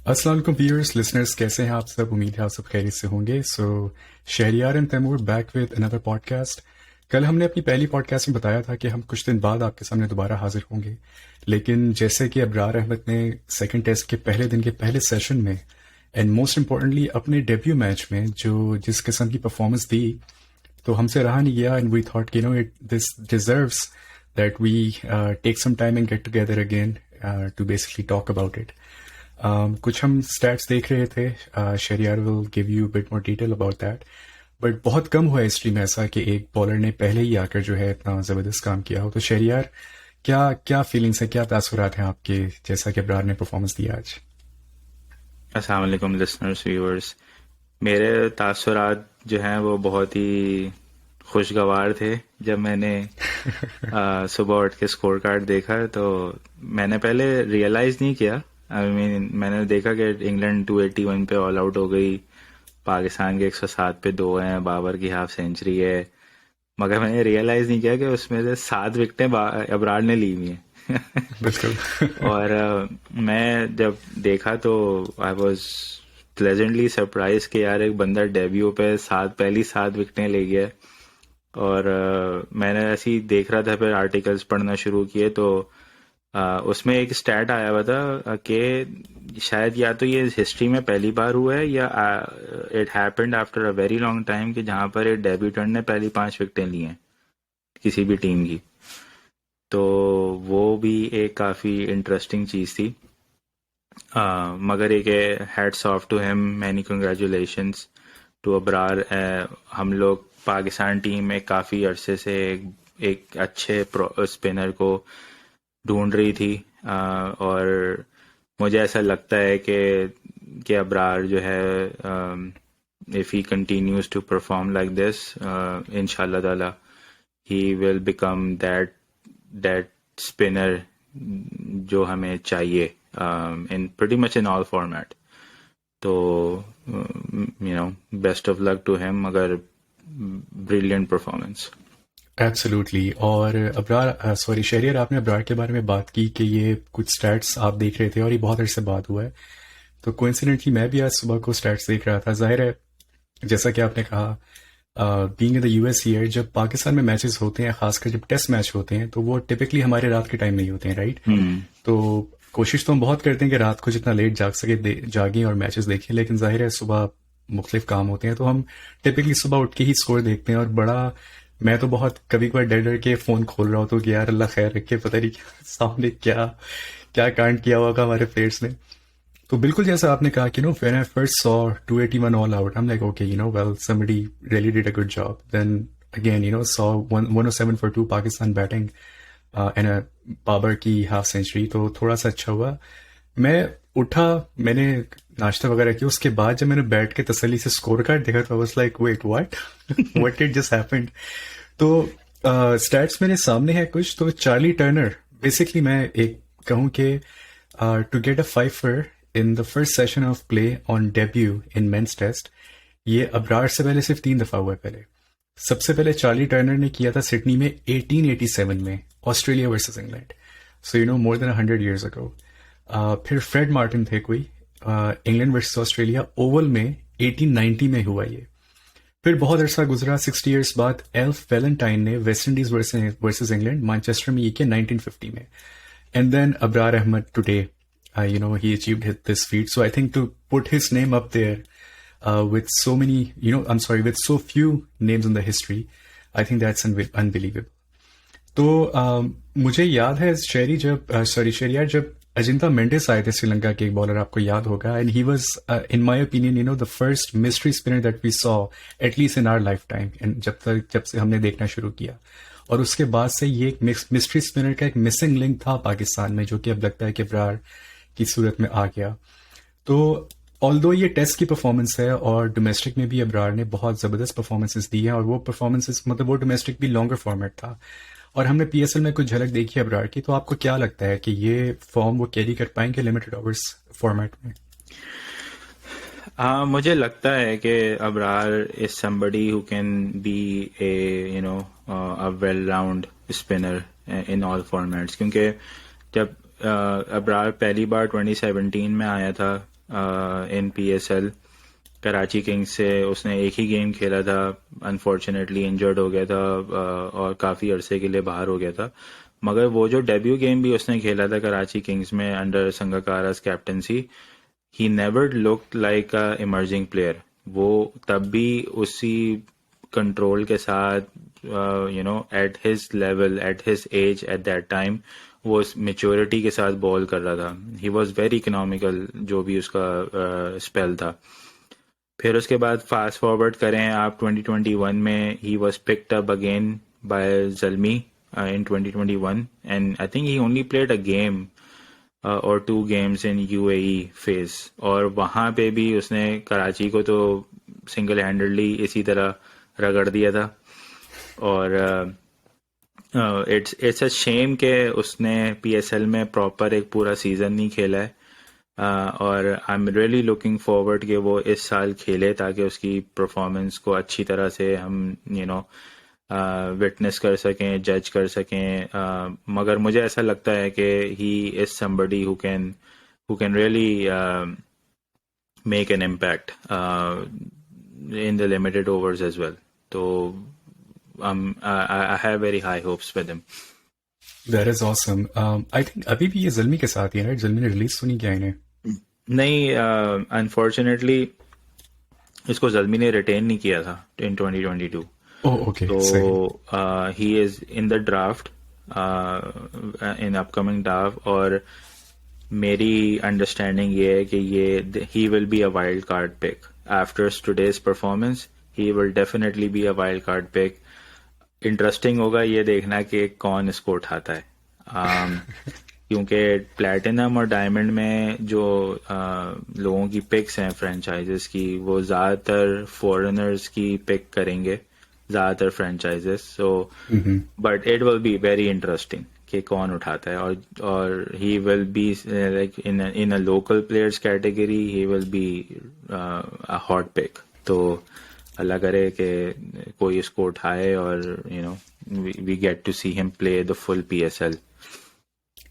अस्सलाम वालेकुम viewers listeners, कैसे हैं आप सब? उम्मीद है आप सब खैरियत से होंगे। Shahryar and Taimur back with another podcast. कल हमने अपनी पहली पॉडकास्ट में बताया था कि हम कुछ दिन बाद आपके सामने दोबारा हाजिर होंगे, लेकिन जैसे कि अबरार अहमद ने सेकंड टेस्ट के पहले दिन के पहले सेशन में एंड मोस्ट इम्पॉर्टेंटली अपने डेब्यू मैच में जो जिस किस्म की परफॉर्मेंस दी, तो हमसे रहा नहीं गया एंड वी थॉट कि it this deserves that we take some time and get together again to basically talk about it. कुछ हम स्टैट्स देख रहे थे, Shahryar will give you bit more detail about that, but बहुत कम हुआ हिस्ट्री में ऐसा कि एक बॉलर ने पहले ही आकर जो है इतना ज़बरदस्त काम किया हो। तो शहरियार, क्या क्या फीलिंग्स है, क्या तासुरात हैं आपके, जैसा कि अबरार ने परफॉर्मेंस दिया आज? अस्सलाम वालेकुम लिसनर्स व्यूअर्स। मेरे तासुरात जो हैं वो बहुत ही खुशगवार थे। जब मैंने सुबह उठ के स्कोर कार्ड देखा तो मैंने पहले रियलाइज़ नहीं किया। मैंने देखा कि इंग्लैंड 281 पे ऑल आउट हो गई, पाकिस्तान के 107 पे 2 हैं, बाबर की हाफ सेंचुरी है, मगर मैंने रियलाइज़ नहीं किया कि उसमें से 7 विकेटें अबरार ने ली हुई हैं। बिल्कुल। और मैं जब देखा तो आई वॉज प्लेजेंटली सरप्राइज कि यार एक बंदा डेब्यू पे पहली 7 विकेटें ले गया। और मैंने ऐसे ही देख रहा था, फिर आर्टिकल्स पढ़ना शुरू किए तो उसमें एक स्टैट आया हुआ था कि शायद या तो ये हिस्ट्री में पहली बार हुआ है या it happened after a very long time कि जहाँ पर एक डेब्यूटेंट ने पहली 5 विकेटें ली हैं किसी भी टीम की। तो वो भी एक काफ़ी इंटरेस्टिंग चीज़ थी। मगर एक hats off to him, many congratulations to Abrar. हम लोग पाकिस्तान टीम में काफ़ी अरसे से एक अच्छे स्पिनर को ढूंढ रही थी, और मुझे ऐसा लगता है कि अबरार जो है, if he continues to perform like this, इंशाल्लाह ताला he will become that spinner जो हमें चाहिए in pretty much in all format. तो best of luck to him, मगर ब्रिलियंट परफॉर्मेंस। एब्सोल्युटली। और अबरार, सॉरी शहरियार, आपने अबरार के बारे में बात की कि ये कुछ स्टैट्स आप देख रहे थे और ये बहुत अरसे बाद हुआ है, तो कोइंसिडेंटली मैं भी आज सुबह को स्टैट्स देख रहा था। जाहिर है, जैसा कि आपने कहा, being in the US here, जब पाकिस्तान में मैचेस होते हैं, खासकर जब टेस्ट मैच होते हैं, तो वो टिपिकली हमारे रात के टाइम में ही होते हैं, राइट? तो कोशिश तो हम बहुत करते हैं कि रात को जितना लेट जाग सके जागें और मैचेस देखें, लेकिन जाहिर है सुबह मुख्तलिफ काम होते हैं, तो हम टिपिकली सुबह उठ के ही स्कोर देखते हैं। और बड़ा, मैं तो बहुत कभी कभार डर डर के फ़ोन खोल रहा हूँ तो कि यार अल्लाह खैर रखे, पता नहीं सामने क्या क्या कांड किया होगा हमारे प्लेयर्स ने। तो बिल्कुल जैसा आपने कहा कि when I first saw 281 all out, I am like okay, well somebody really did a good job. Then again, saw 107 for 2 Pakistan batting and a Babar की हाफ सेंचुरी, तो थोड़ा सा अच्छा हुआ। मैं उठा, मैंने नाश्ता वगैरह किया, उसके बाद जब मैंने बैठ के तसल्ली से स्कोर कार्ड देखा तो I was like wait what what did just happened. तो स्टैट्स मेरे सामने है कुछ, तो चार्ली टर्नर, बेसिकली मैं एक कहूँ कि to get a fifer in the first session of play on debut in men's test, ये अबरार से पहले सिर्फ 3 दफा हुआ है। पहले सबसे पहले चार्ली टर्नर ने किया था सिडनी में 1887 में, ऑस्ट्रेलिया वर्सेस इंग्लैंड, सो मोर देन 100 years ago। फिर फ्रेड मार्टिन थे कोई, इंग्लैंड वर्सेस ऑस्ट्रेलिया ओवल में 1890 में हुआ ये। फिर बहुत अरसा गुजरा, 60 years बाद एल्फ वैलेंटाइन ने West Indies versus England Manchester में ये किया 1950 में। And then Abrar Ahmed today, he achieved this feat. So I think to put his name up there with so many, with so few names in the history, I think that's unbelievable. तो मुझे याद है शहरियार, जब अजिंता मेंडिस आए थे श्रीलंका के, एक बॉलर आपको याद होगा, and he was in my opinion the first mystery spinner that we saw at least in our life time, and जब से हमने देखना शुरू किया। और उसके बाद से ये एक मिस्ट्री स्पिनर का एक मिसिंग लिंक था पाकिस्तान में, जो कि अब लगता है कि अबरार की सूरत में आ गया। तो ऑल्दो ये टेस्ट की परफॉर्मेंस है और डोमेस्टिक में भी अबरार ने बहुत ज़बरदस्त परफॉर्मेंसेस दी हैं, और वो परफॉर्मेंसेस वो डोमेस्टिक भी लॉन्गर फॉर्मेट था, और हमने पीएसएल में कुछ झलक देखी अबरार की। तो आपको क्या लगता है कि ये फॉर्म वो कैरी कर पाएंगे लिमिटेड ओवर्स फॉर्मेट में? मुझे लगता है कि Abrar is somebody who can be a well round spinner in all formats, क्योंकि जब अबरार पहली बार 2017 में आया था इन PSL। कराची किंग्स से उसने एक ही गेम खेला था, अनफॉर्चुनेटली इंजर्ड हो गया था और काफ़ी अरसे के लिए बाहर हो गया था। मगर वो जो डेब्यू गेम भी उसने खेला था कराची किंग्स में under Sangakkara's captaincy, he never looked like a emerging player. वो तब भी उसी कंट्रोल के साथ, at his level, at his age, at that time, वो मेच्योरिटी के साथ बॉल कर रहा था। ही वॉज वेरी इकोनॉमिकल जो भी उसका स्पेल था। फिर उसके बाद फास्ट फॉरवर्ड करें आप 2021 में, he was picked up again by Zalmi in 2021, and I think he only played a game और 2 गेम्स इन UAE फेज, और वहाँ पे भी उसने कराची को तो सिंगल हैंडेडली इसी तरह रगड़ दिया था। और इट्स अ शेम के उसने PSL में प्रॉपर एक पूरा सीज़न नहीं खेला है। और I am really looking forward कि वो इस साल खेले ताकि उसकी परफॉर्मेंस को अच्छी तरह से हम विटनेस कर सकें, जज कर सकें। मगर मुझे ऐसा लगता है कि he is somebody who can really make an impact in the limited overs as well. तो I have very high hopes with him. That is awesome. I think अभी भी ये जल्मी के साथ ही है, राइट? जल्मी ने रिलीज तो नहीं किया इन्हें? नहीं, अनफॉर्चुनेटली इसको जल्मी ने रिटेन नहीं किया था इन 2022। ओह ओके, तो सही। He is in the draft, in upcoming draft, और मेरी अंडरस्टैंडिंग ये है कि ये he will be a wild card pick after today's performance. He will definitely be a wild card pick. Interesting होगा ये देखना कि कौन इसको उठाता है। क्योंकि प्लैटिनम और डायमंड में जो लोगों की पिक्स हैं फ्रेंचाइजेस की, वो ज़्यादातर फॉरेनर्स की पिक करेंगे ज़्यादातर franchises. So but it will be very interesting कि कौन उठाता है। और he will be like in a local players category, he will be a hot pick. तो अल्लाह करे कि कोई इसको उठाए और we get to see him play the full PSL।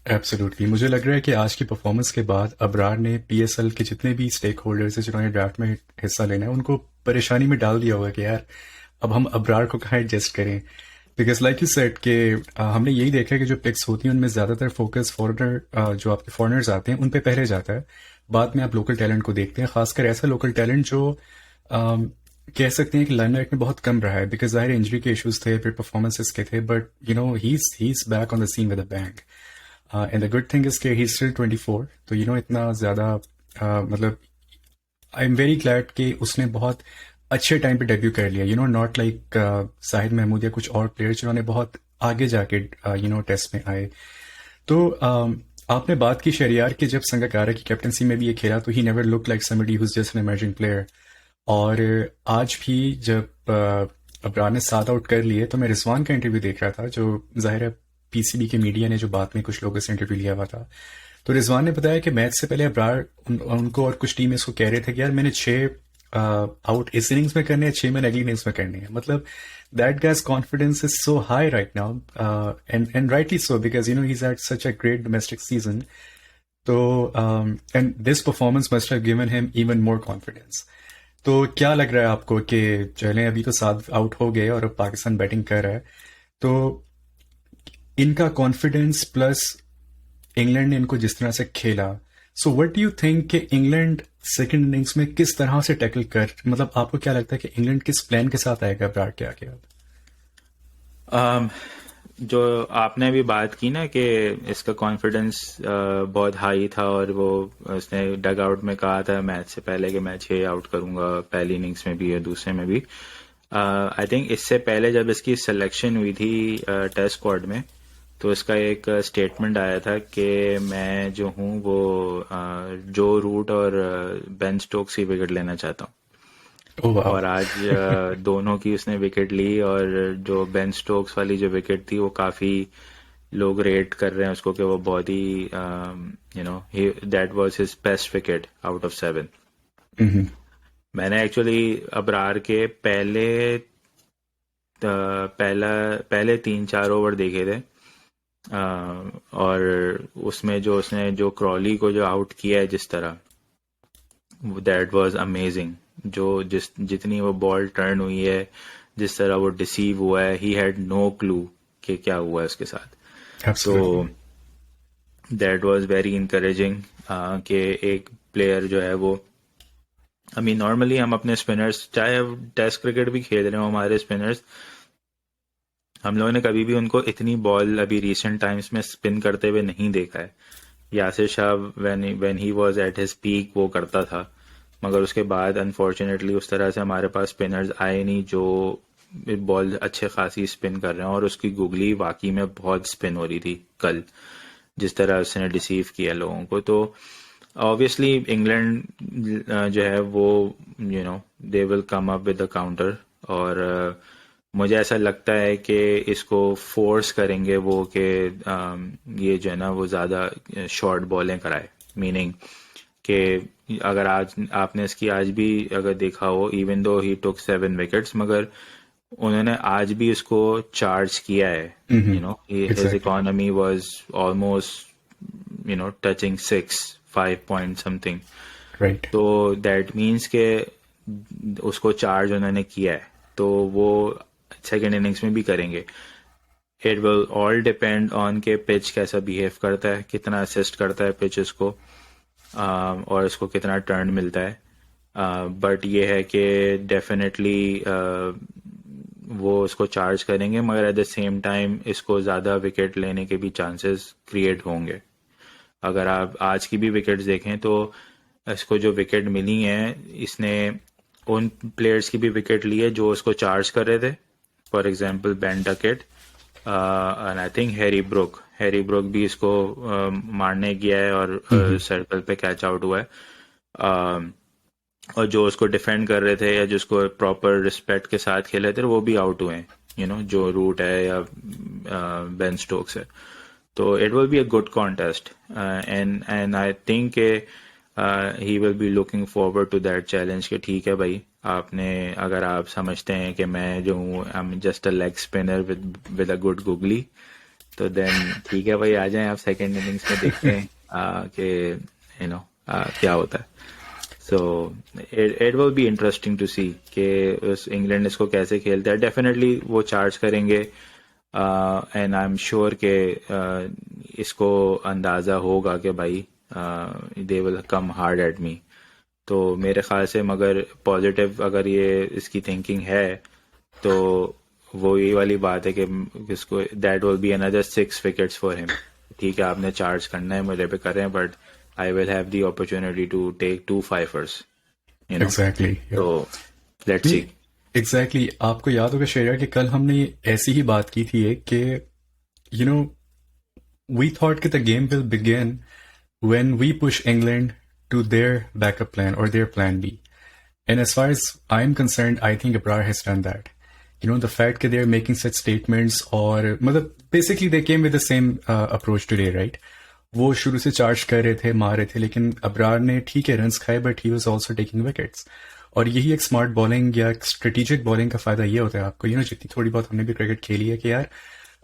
Absolutely. मुझे लग रहा है कि आज की परफॉर्मेंस के बाद अबरार ने PSL के जितने भी स्टेक होल्डर्स हैं जिन्होंने ड्राफ्ट में हिस्सा लेना है, उनको परेशानी में डाल दिया होगा कि यार अब हम अबरार को कहाँ एडजस्ट करें। बिकॉज लाइक यू सेड कि हमने यही देखा है कि जो पिक्स होती हैं उनमें ज़्यादातर फोकस फॉरनर, जो आपके फॉरनर्स आते हैं उन पे पहले जाता है। बाद में आप लोकल टैलेंट को देखते हैं, खासकर ऐसा लोकल टैलेंट जो कह सकते हैं कि लाइमलाइट में बहुत कम रहा है। बिकॉज ज़ाहिर इंजरी के इश्यूज थे, फिर परफॉर्मेंसेस के थे, but he is back on the scene with a bang. And the good thing is कि ही इज स्टिल 24, तो इतना ज़्यादा मतलब आई एम वेरी ग्लैड कि उसने बहुत अच्छे टाइम पे डेब्यू कर लिया। नॉट लाइक साहिद महमूद या कुछ और प्लेयर्स जिन्होंने बहुत आगे जाके टेस्ट में आए। तो आपने बात की शहरियार की, जब संगकारा की कैप्टनसी में भी ये खेला तो he never look like somebody who is just an emerging player. और आज भी जब अबरार ने 7 आउट कर लिए तो मैं रिजवान का इंटरव्यू देख रहा था, जो जाहिर है PCB के मीडिया ने जो बाद में कुछ लोगों से इंटरव्यू लिया हुआ था। तो रिजवान ने बताया कि मैच से पहले अबरार उनको और कुछ टीम इसको कह रहे थे कि यार मैंने 6 आउट इस इनिंग्स में करने हैं, 6 मैंने अगली इनिंग्स में करने हैं। मतलब that guy's confidence is so high right now, and rightly so, because he is at such a great domestic season. तो and this performance must have given him even more confidence. तो क्या लग रहा है आपको कि चलें अभी तो 7 आउट हो गए और अब पाकिस्तान बैटिंग कर रहा है, तो इनका कॉन्फिडेंस प्लस इंग्लैंड ने इनको जिस तरह से खेला, so what do you think कि इंग्लैंड सेकंड इनिंग्स में किस तरह से टैकल कर, मतलब आपको क्या लगता है कि इंग्लैंड किस प्लान के साथ आएगा अबरार के आगे अब? जो आपने अभी बात की ना कि इसका कॉन्फिडेंस बहुत हाई था और वो उसने डग आउट में कहा था मैच से पहले कि मैं 6 आउट करूंगा पहली इनिंग्स में भी या दूसरे में भी। आई थिंक इससे पहले जब इसकी सिलेक्शन हुई थी टेस्ट स्क्वाड में, तो इसका एक स्टेटमेंट आया था कि मैं जो हूँ वो जो रूट और बेन स्टोक्स की विकेट लेना चाहता हूँ। Oh, wow. और आज दोनों की उसने विकेट ली, और जो बेन स्टोक्स वाली जो विकेट थी वो काफ़ी लोग रेट कर रहे हैं उसको कि वो बहुत ही that was his best wicket out of 7। मैंने एक्चुअली अबरार के पहले 3-4 ओवर देखे थे, और उसमें जो उसने जो क्रॉली को जो आउट किया है जिस तरह, दैट वाज अमेजिंग। जितनी वो बॉल टर्न हुई है, जिस तरह वो डिसीव हुआ है, ही हैड नो क्लू कि क्या हुआ है उसके साथ। तो Absolutely. That was very encouraging कि एक प्लेयर जो है वो, आई मीन नॉर्मली हम अपने स्पिनर्स, चाहे टेस्ट क्रिकेट भी खेल रहे हो, हमारे स्पिनर्स, हम लोगों ने कभी भी उनको इतनी बॉल अभी रिसेंट टाइम्स में स्पिन करते हुए नहीं देखा है। Yasir Shah when he was at his peak वो करता था, मगर उसके बाद अनफॉर्चुनेटली उस तरह से हमारे पास स्पिनर्स आए नहीं जो बॉल अच्छे खासी स्पिन कर रहे हैं। और उसकी गुगली वाकई में बहुत स्पिन हो रही थी कल, जिस तरह उसने डिसीव किया लोगों को। तो ऑब्वियसली इंग्लैंड जो है वो they will come up with the counter. और मुझे ऐसा लगता है कि इसको फोर्स करेंगे वो कि ये जो है ना वो ज़्यादा शॉर्ट बॉलें कराए। मीनिंग कि अगर आज आपने इसकी आज भी अगर देखा हो, इवन दो ही टुक 7 विकेट्स, मगर उन्होंने आज भी उसको चार्ज किया है। His Exactly. Economy was almost touching 5 point something. Right. तो दैट मीन्स के उसको चार्ज उन्होंने किया है, तो वो सेकेंड इनिंग्स में भी करेंगे। It will all depend on के पिच कैसा बिहेव करता है, कितना असिस्ट करता है पिच इसको, और इसको कितना टर्न मिलता है। बट ये है कि डेफिनेटली वो इसको चार्ज करेंगे, मगर एट द सेम टाइम इसको ज़्यादा विकेट लेने के भी चांसेस क्रिएट होंगे। अगर आप आज की भी विकेट्स देखें तो इसको जो विकेट मिली हैं, इसने उन प्लेयर्स की भी विकेट ली है जो उसको चार्ज कर रहे थे। For example Ben Duckett and I think Harry Brook भी इसको मारने गया है और सर्कल पे कैच आउट हुआ है। और जो उसको डिफेंड कर रहे थे या जिसको प्रॉपर रिस्पेक्ट के साथ खेले थे वो भी आउट हुए हैं, जो रूट है या बेन स्टोक्स है। तो it will be a good contest and I think he will be looking forward to that challenge कि ठीक है भाई, आपने अगर आप समझते हैं कि मैं जो हूँ I am just a leg spinner with a good googly, तो देन ठीक है भाई, आ जाएं आप सेकेंड इनिंग्स में, देखते हैं कि क्या होता है। So it will be interesting to see कि उस इंग्लैंड इसको कैसे खेलता है। डेफिनेटली वो चार्ज करेंगे एंड आई एम श्योर कि इसको अंदाज़ा होगा कि भाई they will come hard at me. तो मेरे ख्याल से मगर पॉजिटिव अगर ये इसकी थिंकिंग है तो वो ये वाली बात है कि इसको that will be another 6 wickets for him. ठीक है, आपने चार्ज करना है, मुझे पे कर रहे हैं, but I will have the opportunity to take 2 fifers, Exactly. Yeah. So let's see. Exactly. आपको याद होगा शेरिया कि कल हमने ऐसी ही बात की थी कि we thought that the game will begin when we push England to their backup plan or their plan B. And as far as I'm concerned, I think Abrar has done that. The fact that they're making such statements or basically they came with the same approach today, right? वो शुरू से charge कर रहे थे, मार रहे थे, लेकिन अबरार ने ठीक है रन्स खाए, but he was also taking wickets. और यही एक स्मार्ट बॉलिंग या स्ट्रेटेजिक बॉलिंग का फायदा ये होता है आपको। जितनी थोड़ी बहुत हमने भी क्रिकेट खेली है कि यार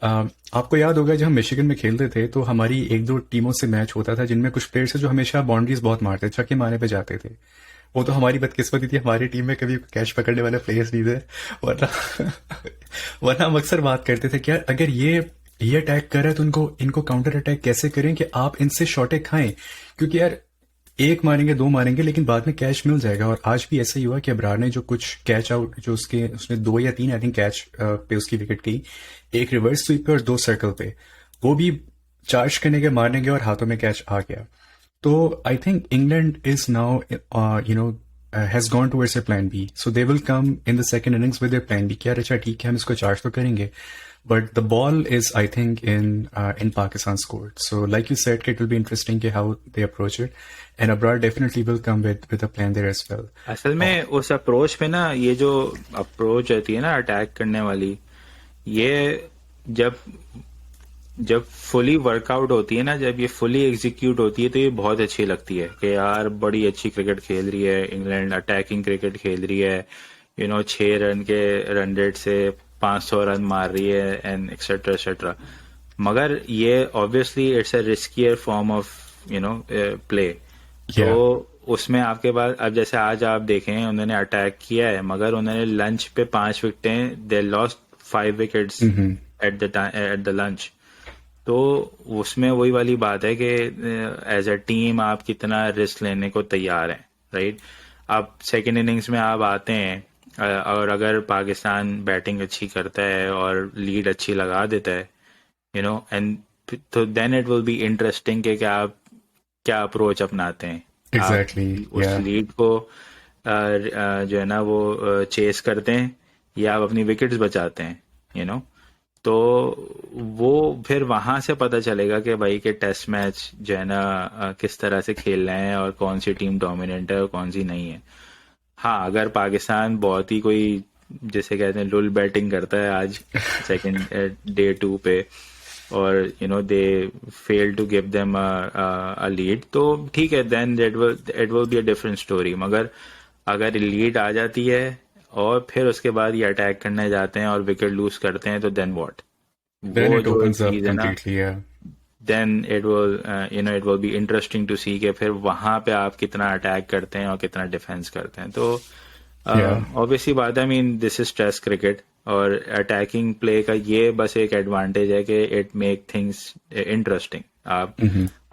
आपको याद होगा जब हम मिशिगन में खेलते थे तो हमारी 1-2 टीमों से मैच होता था जिनमें कुछ प्लेयर्स जो हमेशा बाउंड्रीज बहुत मारते, छक्के मारने पे जाते थे। वो तो हमारी बदकिस्मती थी, हमारी टीम में कभी कैच पकड़ने वाले प्लेयर्स नहीं थे, वरना हम अक्सर बात करते थे कि यार अगर ये अटैक कर रहा है तो इनको काउंटर अटैक कैसे करें कि आप इनसे शॉटे खाएं, क्योंकि यार 1 मारेंगे 2 मारेंगे लेकिन बाद में कैच मिल जाएगा। और आज भी ऐसा ही हुआ कि अबरार ने जो कुछ कैच आउट जो उसने 2 या 3 आई थिंक कैच पे उसकी विकेट गई, 1 रिवर्स स्वीप पे और 2 सर्कल पे, वो भी चार्ज करने के मारने के और हाथों में कैच आ गया। तो I think England is now has gone towards their plan B. So they will come in the second innings with their plan B. कि यार अच्छा ठीक है हम इसको चार्ज तो करेंगे, but the ball is I think in Pakistan's court. So like you said, it will be interesting how they approach it, and Abrar definitely will come with a plan there as well. असल में उस approach पे ना, ये जो approach रहती है ना अटैक करने वाली, ये जब फुली वर्कआउट होती है ना, जब ये फुली एग्जीक्यूट होती है तो ये बहुत अच्छी लगती है कि यार बड़ी अच्छी क्रिकेट खेल रही है इंग्लैंड, अटैकिंग क्रिकेट खेल रही है, 6 रन के रन रेट से 500 रन मार रही है एंड एक्सेट्रा एक्सेट्रा। मगर ये obviously it's a riskier form of play. तो उसमें आपके पास अब जैसे आज आप देखें उन्होंने अटैक किया है मगर उन्होंने लंच पे 5 विकेटें, they lost 5 wickets at the lunch. तो उसमें वही वाली बात है कि एज अ टीम आप कितना रिस्क लेने को तैयार हैं, राइट। अब सेकेंड इनिंग्स में आप आते हैं और अगर पाकिस्तान बैटिंग अच्छी करता है और लीड अच्छी लगा देता है, एंड तो then it will be interesting कि आप क्या अप्रोच अपनाते हैं। आप एग्जैक्टली, उस या लीड को जो है ना वो चेस करते हैं या आप अपनी विकेट्स बचाते हैं, तो वो फिर वहां से पता चलेगा कि भाई के टेस्ट मैच जो है ना किस तरह से खेल रहे हैं और कौन सी टीम डोमिनेंट है और कौन सी नहीं है। हाँ, अगर पाकिस्तान बहुत ही कोई जैसे कहते हैं लुल बैटिंग करता है आज सेकंड डे 2 पे और they fail to give them a lead, तो ठीक है, then it will be a different story. मगर अगर लीड आ जाती है और फिर उसके बाद ये अटैक करने जाते हैं और विकेट लूज करते हैं, तो देन व्हाट, देन वो इट जो ओपन्स अप चीज है ना, कंप्लीटली, या then it will be interesting to see कि फिर वहां पे आप कितना अटैक करते हैं और कितना डिफेंस करते हैं। तो या ऑब्वियसली बात है, I mean this is test cricket और अटैकिंग प्ले का ये बस एक एडवांटेज है कि इट मेक थिंग्स इंटरेस्टिंग। आप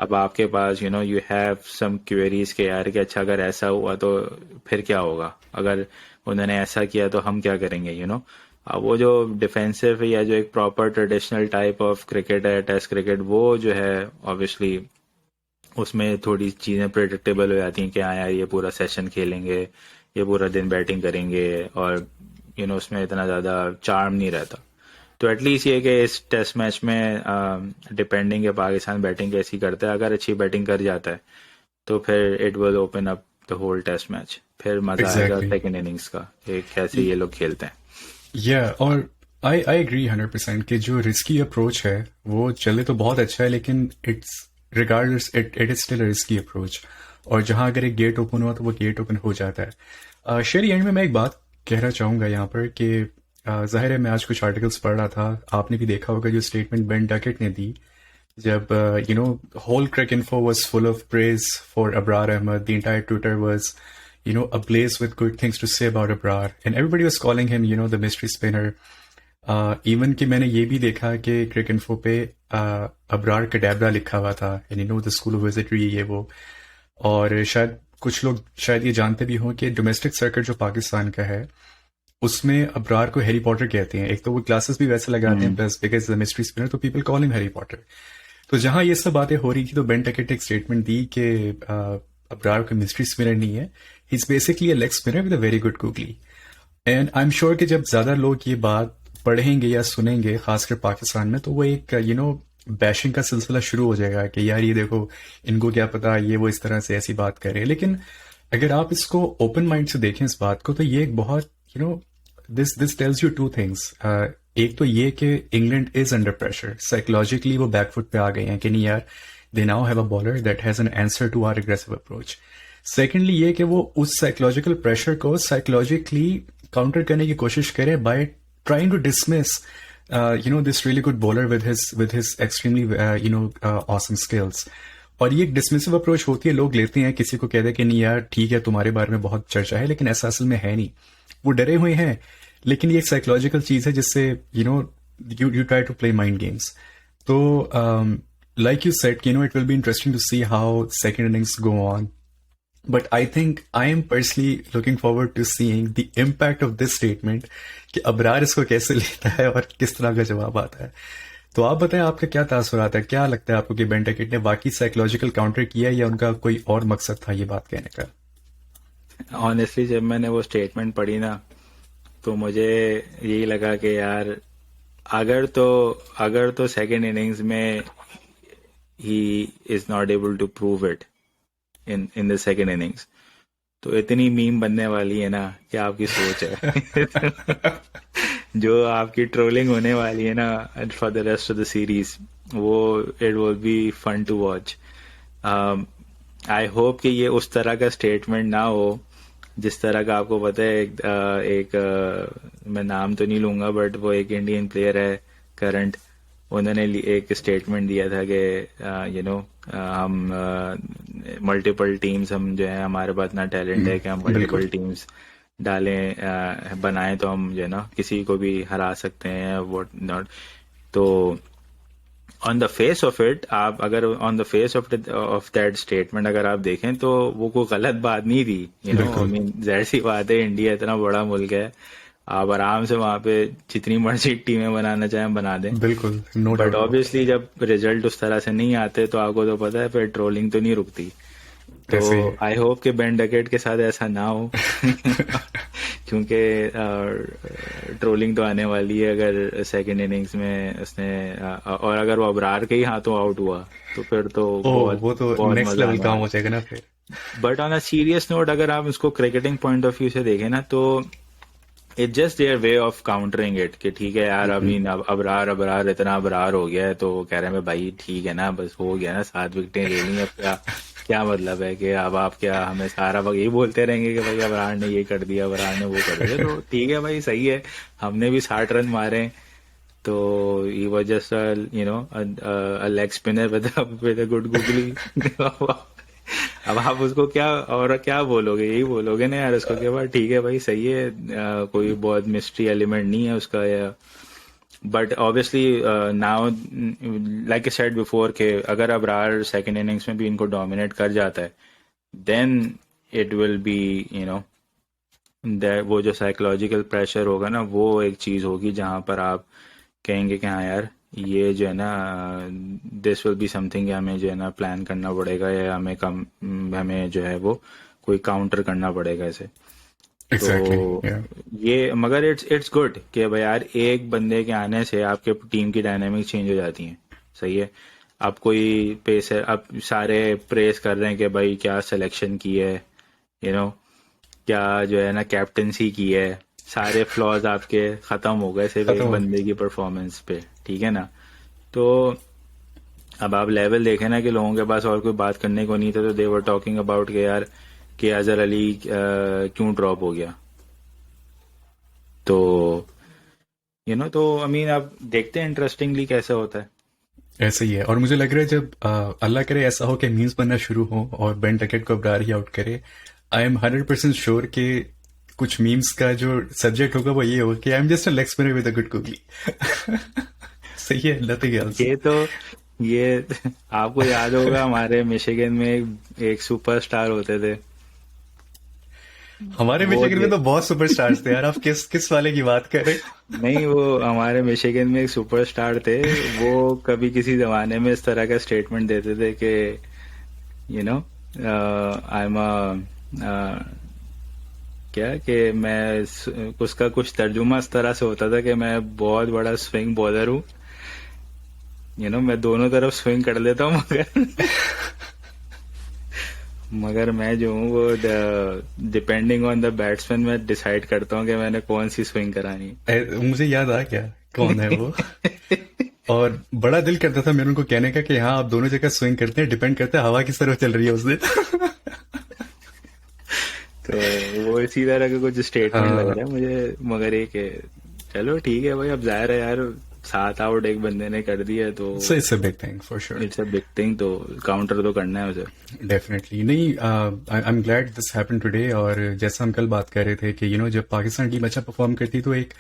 अब आपके पास यू हैव सम क्वेरीज के यार कि अच्छा अगर ऐसा हुआ तो फिर क्या होगा, अगर उन्होंने ऐसा किया तो हम क्या करेंगे, अब वो जो डिफेंसिव या जो एक proper traditional type of cricket है टेस्ट क्रिकेट, वो जो है ऑब्वियसली उसमें थोड़ी चीज़ें प्रेडिक्टेबल हो जाती हैं कि हाँ यार ये पूरा सेशन खेलेंगे, ये पूरा दिन बैटिंग करेंगे और उसमें इतना ज़्यादा चार्म नहीं रहता। तो एटलीस्ट ये कि इस टेस्ट मैच में डिपेंडिंग है पाकिस्तान बैटिंग कैसी करता है, अगर अच्छी बैटिंग कर जाता है तो फिर it will open up the whole test match, फिर मज़ा आएगा एग्जैक्टली, सेकेंड इनिंग्स का कि कैसे ये लोग खेलते हैं। या और आई एग्री 100% कि जो रिस्की अप्रोच है वो चले तो बहुत अच्छा है, लेकिन it's regardless it is still a risky approach. और जहां अगर एक गेट ओपन हुआ तो वो गेट ओपन हो जाता है। शेरी एंड में मैं एक बात कहना चाहूंगा यहाँ पर कि जाहिर है मैं आज कुछ आर्टिकल्स पढ़ रहा था, आपने भी देखा होगा जो स्टेटमेंट बेन डकेट ने दी जब whole crick info was full of praise for Abrar Ahmed. The entire Twitter was ablaze with good things to say about Abrar, and everybody was calling him the mystery spinner. Even कि मैंने ये भी देखा कि क्रिक info पे अब्रार कडेब्रा लिखा हुआ था, एंड द स्कूल ऑफ विजिटरी ये वो। और शायद कुछ लोग शायद ये जानते भी हों कि डोमेस्टिक सर्किट जो पाकिस्तान का है उसमें अब्रार को हैरी पॉटर कहते हैं। एक तो वो क्लासेस भी वैसे लगाते हैं, plus because the mystery spinner, तो people call him Harry Potter. तो जहां ये सब बातें हो रही थी तो बेन टकेट एक स्टेटमेंट दी कि अब्रार कोई मिस्ट्री स्पिनर नहीं है, he is basically a leg spinner with a very good googly. And I am sure कि जब ज्यादा लोग ये बात पढ़ेंगे या सुनेंगे खासकर पाकिस्तान में, तो वो एक बैशिंग का सिलसिला शुरू हो जाएगा कि यार ये देखो इनको क्या पता, ये वो इस तरह से ऐसी बात कर रहे हैं। लेकिन अगर आप इसको ओपन माइंड से देखें इस बात को, तो ये एक बहुत this tells you two things. एक तो ये कि England is under pressure, psychologically वो बैकफुट पे आ गए हैं कि नहीं यार, they now have a bowler that has an answer to our aggressive approach. Secondly ये कि वो उस साइकोलॉजिकल प्रेशर को साइकोलॉजिकली काउंटर करने की कोशिश करें by trying to dismiss this really good bowler with his extremely awesome skills. और ये एक डिसमिसिव अप्रोच होती है, लोग लेते हैं, किसी को कहते हैं कि नहीं यार ठीक है तुम्हारे बारे में बहुत चर्चा है, लेकिन ऐसा असल में है नहीं। वो डरे हुए हैं, लेकिन ये एक साइकोलॉजिकल चीज है जिससे you try to play mind games. तो like you said, it will be interesting to see how second innings go on. But I think I am personally looking forward to seeing the impact of this statement कि अबरार इसको कैसे लेता है और किस तरह का जवाब आता है। तो आप बताएं आपका क्या तासुरात है, क्या लगता है आपको कि बेन टकेट ने वाकई साइकोलॉजिकल काउंटर किया या उनका कोई और मकसद था ये बात कहने का? ऑनेस्टली जब मैंने वो स्टेटमेंट पढ़ी ना, तो मुझे यही लगा कि यार अगर तो सेकेंड इनिंग्स में he is not able to prove it in the second innings, तो इतनी मीम बनने वाली है ना कि आपकी सोच है जो आपकी ट्रोलिंग होने वाली है ना for the rest of the series, वो it will be fun to watch. I hope कि ये उस तरह का स्टेटमेंट ना हो जिस तरह का आपको पता है एक मैं नाम तो नहीं लूंगा, बट वो एक इंडियन प्लेयर है करंट, उन्होंने एक स्टेटमेंट दिया था कि यू नो हम मल्टीपल टीम्स, हम जो है हमारे पास इतना टैलेंट है कि हम बिल्कुल मल्टीपल टीम्स डालें, बनाएं तो हम जो है ना किसी को भी हरा सकते हैं, व्हाट नॉट। तो on the face of it, आप अगर on the face of that statement अगर आप देखें तो वो कोई गलत बात नहीं थी। यू नो आई बिल्कुल मीन जाहिर सी बात है, इंडिया इतना बड़ा मुल्क है, आप आराम से वहां पे जितनी मर्जी टीमें बनाना चाहें बना दें। बिल्कुल, no but doubt about obviously जब रिजल्ट उस तरह से नहीं आते तो आपको तो पता है फिर ट्रोलिंग तो नहीं रुकती। इट। तो ऐसे ही है। आई होप कि बेन डकेट के साथ ऐसा ना हो क्योंकि ट्रोलिंग तो आने वाली है अगर सेकंड इनिंग्स में उसने और अगर वो अबरार के ही हाथों आउट हुआ तो फिर तो ओह, बहुत वो तो बहुत नेक्स्ट मजा लेवल आने काम वाला हो जाएगा ना फिर। है। But on a serious note, अगर आप इसको क्रिकेटिंग पॉइंट ऑफ व्यू से देखें ना, तो it just their way of countering it कि ठीक है यार, अभी अब अबरार इतना अबरार हो गया है तो वो कह रहे हैं भाई ठीक है ना, बस हो गया ना, 7 विकेटें ले ली, अब क्या क्या मतलब है कि अब आप क्या हमें सारा वक्त यही बोलते रहेंगे कि भाई अबरार ने ये कर दिया, अबरार ने वो कर दिया। तो ठीक है भाई, सही है, हमने भी 60 रन मारे, तो he was just you know a leg spinner with a good googly. अब आप उसको क्या और क्या बोलोगे, यही बोलोगे ना यार उसको कि भाई ठीक है भाई सही है, कोई बहुत मिस्ट्री एलिमेंट नहीं है उसका, या but obviously now like I said before के अगर अबरार सेकंड इनिंग्स में भी इनको डोमिनेट कर जाता है, then it will be you know वो जो साइकोलॉजिकल प्रेशर होगा ना, वो एक चीज होगी जहां पर आप कहेंगे कि हाँ यार ये जो है ना, दिस विल बी समथिंग, हमें जो है ना प्लान करना पड़ेगा, या हमें जो है वो कोई काउंटर करना पड़ेगा इसे। एग्जैक्टली, तो या ये मगर इट्स गुड कि भाई यार एक बंदे के आने से आपके टीम की डायनामिक चेंज हो जाती है। सही है, अब कोई पेसर, अब सारे प्रेस कर रहे हैं कि भाई क्या सिलेक्शन की है, यू नो क्या जो है ना कैप्टनसी की है, सारे फ्लॉज आपके खत्म हो गए सिर्फ खत्म एक हो गया। बंदे की परफॉर्मेंस पे। ठीक है ना, तो अब आप लेवल देखें ना कि लोगों के पास और कोई बात करने को नहीं था, तो दे वर टॉकिंग अबाउट के यार कि अजहर अली क्यों ड्रॉप हो गया। तो यू नो तो आई मीन आप देखते हैं इंटरेस्टिंगली कैसे होता है। ऐसे ही है, और मुझे लग रहा है जब अल्लाह करे ऐसा हो कि मीम्स बनना शुरू हो और बेन टकेट को अबरार ही आउट करे, आई एम 100% श्योर कि कुछ मीम्स का जो सब्जेक्ट होगा वो ये होगा कि I am just a leg spinner with a good googly. सही है, नथिंग एल्स। ये तो ये आपको याद होगा हमारे मिशिगन में एक सुपरस्टार होते थे, हमारे वो मिशिगन में तो बहुत सुपरस्टार्स थे यार, आप किस किस वाले की बात कर रहे हैं? नहीं, वो हमारे मिशिगन में एक सुपरस्टार थे, वो कभी किसी जमाने में इस तरह का स्टेटमेंट देते थे कि यू नो आई एम क्या कि उसका कुछ तर्जुमा इस तरह से होता था कि मैं बहुत बड़ा स्विंग बॉलर हूँ, यू नो मैं दोनों तरफ स्विंग कर लेता हूँ, मगर मैं जो हूँ वो डिपेंडिंग ऑन द बैट्समैन मैं डिसाइड करता हूँ कि मैंने कौन सी स्विंग करानी। मुझे याद आ गया कौन है वो। और बड़ा दिल करता था मेरे उनको कहने का कि हाँ आप दोनों जगह स्विंग करते हैं, डिपेंड करता है हवा किस तरफ चल रही है उस दिन। तो वो इसी तरह का कुछ स्टेटमेंट लग हाँ, रहा है मुझे, मगर एक चलो ठीक है भाई, अब जाहिर है यार 7 आउट एक बंदे ने कर दिया तो so it's a big thing for sure. It's a big thing, तो काउंटर तो करना है उसे। डेफिनेटली नहीं, I am glad this happen today. और जैसा हम कल बात कर रहे थे कि जब पाकिस्तान टीम अच्छा परफॉर्म करती तो एक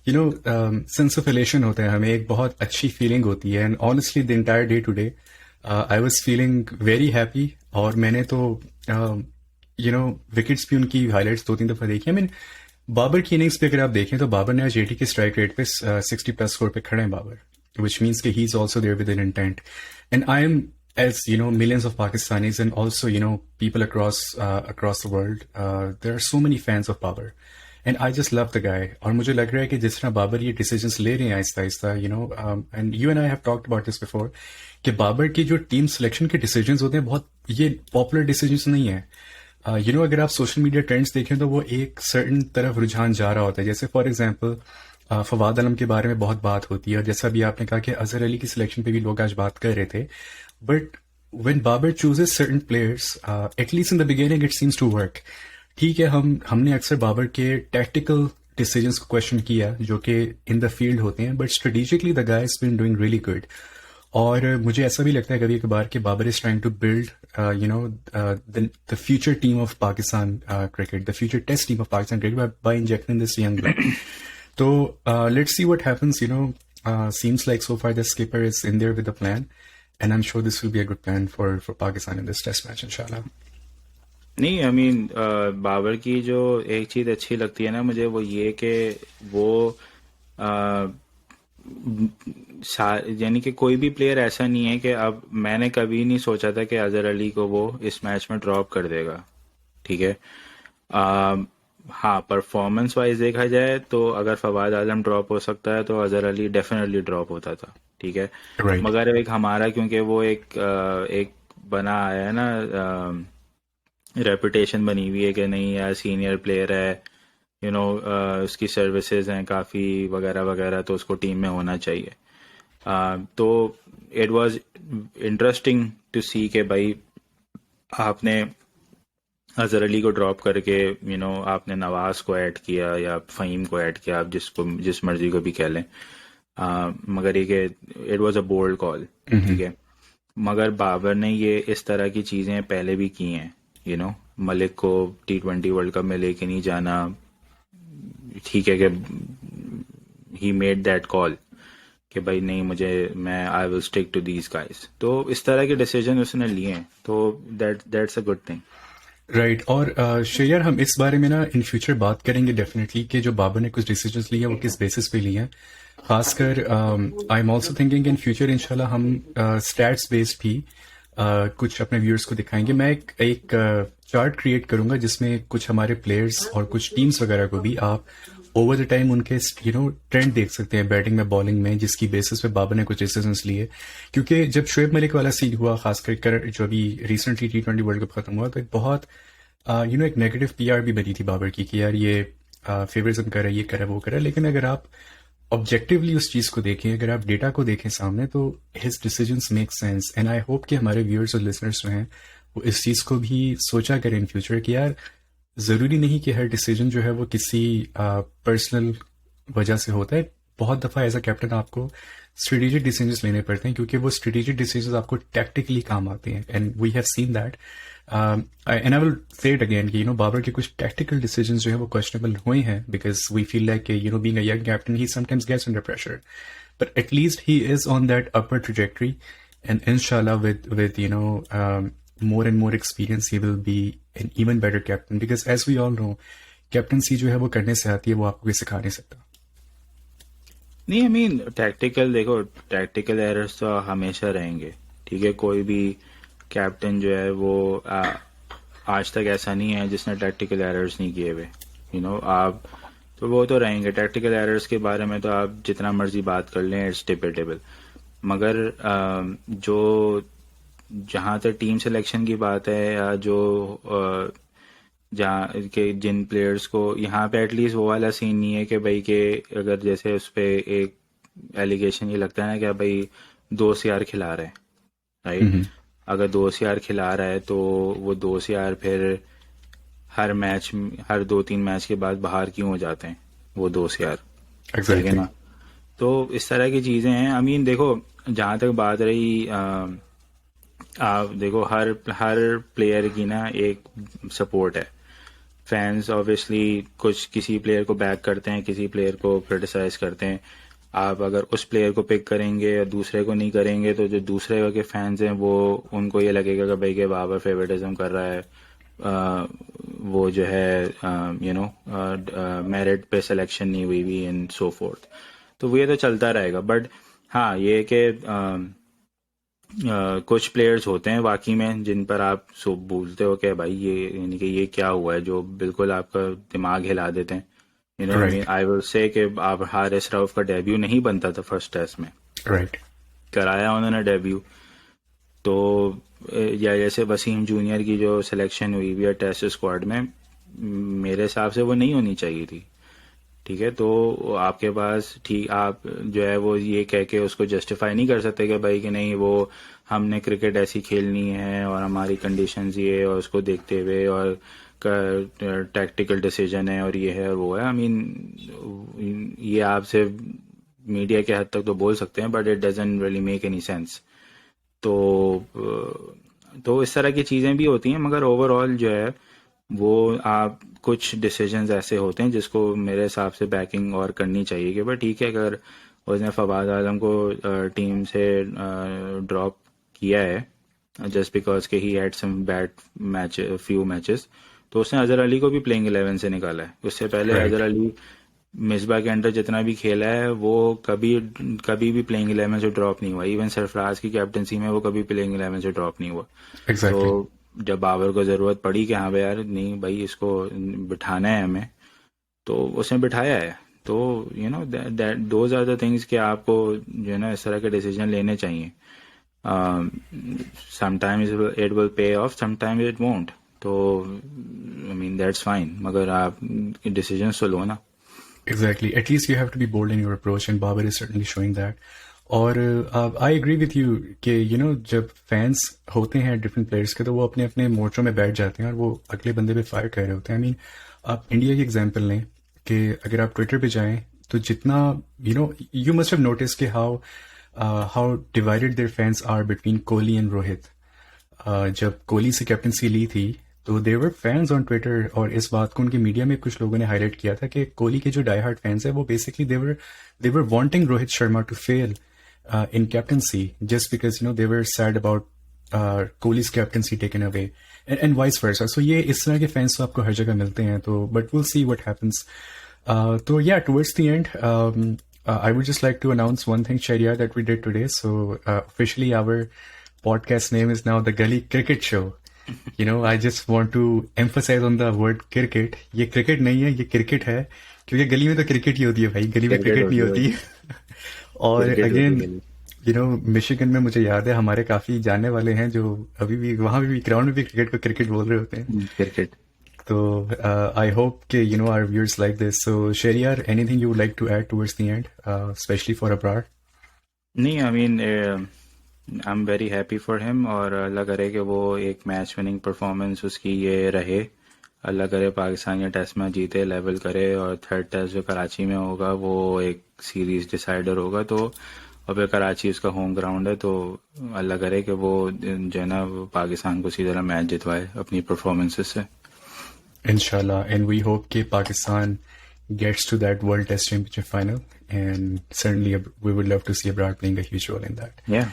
सेंस ऑफ एलेशन होता है, हमें एक बहुत अच्छी फीलिंग होती है। And honestly the entire day today I was feeling very happy. और मैंने तो विकेट्स भी उनकी हाईलाइट्स 2-3 दफा देखी। आई मीन बाबर की इनिंग्स पे अगर आप देखें तो बाबर ने आज 80 के स्ट्राइक रेट पे 60 प्लस स्कोर पे खड़े हैं Babar, which means that he's also there with an intent. And I am, as millions of Pakistanis and also people across the world, there are so many fans of Babar, and I just love the guy. और मुझे लग रहा है कि जिस तरह बाबर ये decisions ले रहे हैं Aahista Aahista, and you and I have talked about this before, कि बाबर की जो टीम सिलेक्शन के डिसीजंस होते हैं बहुत ये पॉपुलर डिसीजंस नहीं है। अगर आप सोशल मीडिया ट्रेंड्स देखें तो वो एक सर्टन तरफ रुझान जा रहा होता है। जैसे फॉर एग्जांपल फवाद आलम के बारे में बहुत बात होती है, और जैसा भी आपने कहा कि अजहर अली की सिलेक्शन पे भी लोग आज बात कर रहे थे। But when Babar chooses certain players, at least in the beginning it seems to work. ठीक है, हमने अक्सर बाबर के डिसीजंस को क्वेश्चन किया जो कि इन द फील्ड होते हैं, but strategically the guy has been doing really good. और मुझे ऐसा भी लगता है कभी कभार कि Babar is trying to build the future team of Pakistan cricket, the future test team of Pakistan cricket by injecting this young blood. तो let's see what happens. Seems like so far the skipper is in there with the plan, and I'm sure this will be a good plan for Pakistan in this test match, inshallah. नहीं, I mean Babar की जो एक चीज अच्छी लगती है ना मुझे, वो ये कि वो यानी कि कोई भी प्लेयर ऐसा नहीं है कि अब मैंने कभी नहीं सोचा था कि अजहर अली को वो इस मैच में ड्रॉप कर देगा. ठीक है, हाँ, परफॉर्मेंस वाइज देखा जाए तो अगर फवाद आजम ड्रॉप हो सकता है तो अजहर अली डेफिनेटली ड्रॉप होता था. ठीक है, Right. मगर एक हमारा क्योंकि वो एक बना आया है ना, रेपुटेशन बनी हुई है कि नहीं यार सीनियर प्लेयर है, उसकी सर्विसेज हैं काफ़ी वगैरह वगैरह, तो उसको टीम में होना चाहिए. तो it was interesting to see कि भाई आपने अजहर अली को ड्रॉप करके आपने नवाज को ऐड किया या फ़हीम को ऐड किया, आप जिस मर्जी को भी कह लें. मगर ये कि it was a bold call. ठीक है, मगर बाबर ने ये इस तरह की चीज़ें पहले भी की हैं. मलिक को T20 वर्ल्ड कप में लेके नहीं जाना, ठीक है, कि ही मेड दैट कॉल कि भाई नहीं, I will stick to these guys. तो इस तरह के डिसीजन उसने लिए हैं, तो that's a good thing. Right. और शेयर हम इस बारे में ना इन फ्यूचर बात करेंगे डेफिनेटली कि जो बाबर ने कुछ डिसीजंस लिए हैं वो किस बेसिस पे लिए हैं. खासकर I am also thinking in future इंशाल्लाह हम स्टैट्स बेस्ड भी कुछ अपने व्यूअर्स को दिखाएंगे. मैं एक चार्ट क्रिएट करूंगा जिसमें कुछ हमारे प्लेयर्स और कुछ टीम्स वगैरह को भी आप ओवर द टाइम उनके ट्रेंड देख सकते हैं बैटिंग में, बॉलिंग में, जिसकी बेसिस पे बाबर ने कुछ डिसीजंस लिए. क्योंकि जब शोएब मलिक वाला सीन हुआ, खासकर जो अभी रिसेंटली T20 वर्ल्ड कप खत्म हुआ, तो एक बहुत एक नेगेटिव PR भी बनी थी बाबर की कि यार ये फेवरिज्म कर रहा है, ये कर रहा है, वो कर रहा है. लेकिन अगर आप ऑब्जेक्टिवली उस चीज को देखें, अगर आप डेटा को देखें सामने, तो his decisions make sense. And I hope कि हमारे व्यूअर्स और लिसनर्स जो हैं वो इस चीज को भी सोचा करें इन फ्यूचर कि यार जरूरी नहीं कि हर डिसीजन जो है वो किसी पर्सनल वजह से होता है. बहुत दफा एज अ कैप्टन आपको स्ट्रेटेजिक डिसीजंस लेने पड़ते हैं क्योंकि वो स्ट्रेटेजिक डिसीजंस आपको टैक्टिकली काम आते हैं. And we have seen that. And I will say it again कि बाबर के कुछ टैक्टिकल डिसीजंस जो है वो क्वेश्चनेबल हुए हैं because we feel like being a young captain he sometimes gets under pressure, but at least he is on that upper trajectory. And इंशाल्लाह with more and more experience he will be an even better captain because as we all know captaincy जो है वो करने से आती है, वो आपको कोई सिखा नहीं सकता. नहीं, आई मीन टैक्टिकल एरर्स तो हमेशा रहेंगे. ठीक है, कोई भी कैप्टन जो है वो आज तक ऐसा नहीं है जिसने टैक्टिकल एरर्स नहीं किए हुए. आप तो वो तो रहेंगे. टैक्टिकल एरर्स के बारे में तो आप जितना मर्जी बात कर लें, इट्स डिबेटेबल. मगर जो जहाँ तक टीम सिलेक्शन की बात है या जो जहाँ के जिन प्लेयर्स को यहाँ पे एटलीस्ट वो वाला सीन नहीं है कि भाई के अगर जैसे उस पर एक एलिगेशन ये लगता है ना कि भाई दोस्त यार खिला रहे हैं, राइट. अगर दोस्त यार खिला रहा है तो वो दोस्त यार फिर हर 2-3 मैच के बाद बाहर क्यों हो जाते हैं वो दोस्त यार, ठीक है ना. तो इस तरह की चीज़ें हैं. आई मीन देखो, जहाँ तक बात रही आप देखो हर प्लेयर की ना एक सपोर्ट है. फैंस ऑब्वियसली कुछ किसी प्लेयर को बैक करते हैं, किसी प्लेयर को क्रिटिसाइज करते हैं. आप अगर उस प्लेयर को पिक करेंगे और दूसरे को नहीं करेंगे तो जो दूसरे के फैंस हैं वो उनको ये लगेगा कि भाई के बाबर फेवरेटिज्म कर रहा है, वो जो है मेरिट पे सिलेक्शन नहीं हुई एंड सो फोर्थ. तो ये तो चलता रहेगा. बट हाँ, ये कि कुछ प्लेयर्स होते हैं वाकई में जिन पर आप बोलते हो कि भाई ये यानी कि ये क्या हुआ है, जो बिल्कुल आपका दिमाग हिला देते हैं. आई विल से कि आप हारिस रऊफ का डेब्यू नहीं बनता था फर्स्ट टेस्ट में, राइट. कराया उन्होंने डेब्यू. तो या जैसे वसीम जूनियर की जो सिलेक्शन हुई है टेस्ट स्क्वाड में, मेरे हिसाब से वो नहीं होनी चाहिए थी. ठीक है, तो आपके पास ठीक आप जो है वो ये कह के उसको जस्टिफाई नहीं कर सकते कि भाई कि नहीं वो हमने क्रिकेट ऐसी खेलनी है और हमारी कंडीशंस ये और उसको देखते हुए और का टैक्टिकल डिसीजन है और ये है और वो है। आई मीन ये आपसे मीडिया के हद तक तो बोल सकते हैं, but it doesn't really make any sense. तो इस तरह की चीज़ें भी होती हैं, मगर ओवरऑल जो है वो आप कुछ डिसीजंस ऐसे होते हैं जिसको मेरे हिसाब से बैकिंग और करनी चाहिए कि भाई ठीक है, अगर उसने फवाद आजम को टीम से ड्रॉप किया है जस्ट बिकॉज के he had some bad match few matches, तो उसने अजहर अली को भी प्लेइंग 11 से निकाला है। उससे पहले Right. अजहर अली मिसबा के अंडर जितना भी खेला है वो कभी भी प्लेइंग 11 से ड्रॉप नहीं हुआ। इवन सरफराज की कैप्टनसी में वो कभी प्लेइंग 11 से ड्रॉप नहीं हुआ। Exactly. तो जब बाबर को जरूरत पड़ी कि हाँ भाई यार नहीं भाई इसको बिठाना है हमें, तो उसने बिठाया है। तो you know that those are the things कि आपको जो है ना इस तरह के डिसीजन लेने चाहिए। Sometimes it will pay of, sometimes it won't. तो आई मीन दैट्स फाइन, मगर आप डिसीजन तो लो ना। Exactly. At least you have to be bold in your approach, and Babar is certainly showing that. और I agree with you कि you no जब fans होते हैं डिफरेंट प्लेयर्स के तो वो अपने अपने मोर्चों में बैठ जाते हैं और वो अगले बंदे पे फायर कर रहे होते हैं। आई मीन आप इंडिया की एग्जांपल लें कि अगर आप ट्विटर पे जाएं तो जितना you know you must have notice कि how divided their fans are between Kohli and Rohit. जब कोहली से कैप्टनसी ली थी तो there were fans on Twitter, और इस बात को उनके मीडिया में कुछ लोगों ने हाईलाइट किया था कि कोहली के जो डाई हार्ड फैंस है वो basically they were wanting Rohit Sharma to fail in captaincy just because you know they were sad about Kohli's captaincy taken away and vice versa. So ये इस तरह के fans तो आपको हर जगह मिलते हैं, तो but we'll see what happens. So yeah, towards the end, I would just like to announce one thing, Shahryar, that we did today. So officially our podcast name is now the Gully Cricket Show. You know, I just want to emphasize on the word cricket. ये cricket नहीं है, ये cricket है, क्योंकि गली में तो cricket ही होती है भाई, गली में cricket नहीं होती। और अगेन यू नो मिशिगन में मुझे याद है हमारे काफी जानने वाले हैं जो अभी भी वहां भी ग्राउंड में भी क्रिकेट को क्रिकेट बोल रहे होते हैं। क्रिकेट। तो आई होप कि you know our viewers like this. So Shahryar, anything you would like to add towards the end, specially for Abrar? नहीं, I mean I am very happy for him, और अल्लाह करे कि वो एक मैच विनिंग परफॉर्मेंस उसकी ये रहे। अल्लाह करे पाकिस्तान ये टेस्ट मैच जीते, लेवल करे, और थर्ड टेस्ट जो कराची में होगा वो एक सीरीज डिसाइडर होगा। तो और फिर कराची उसका होम ग्राउंड है, तो अल्लाह करे कि वो जो है ना पाकिस्तान को सीधा मैच जितवाए अपनी परफॉर्मेंसेस से, इंशाल्लाह। एंड वी होप कि Pakistan gets to that World Test Championship final, and certainly we would love to see Abrar playing a huge role in that. Yeah.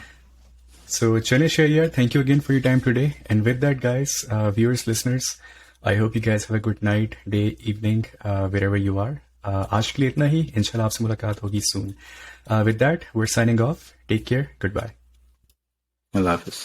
So Chane Shahryar, thank you again for your time today. And with that, guys, viewers, listeners, I hope you guys have a good night, day, evening, wherever you are. आज के लिए इतना ही, इंशाल्लाह आपसे मुलाकात होगी soon. With that, we're signing off. Take care. Goodbye. Allah Hafiz.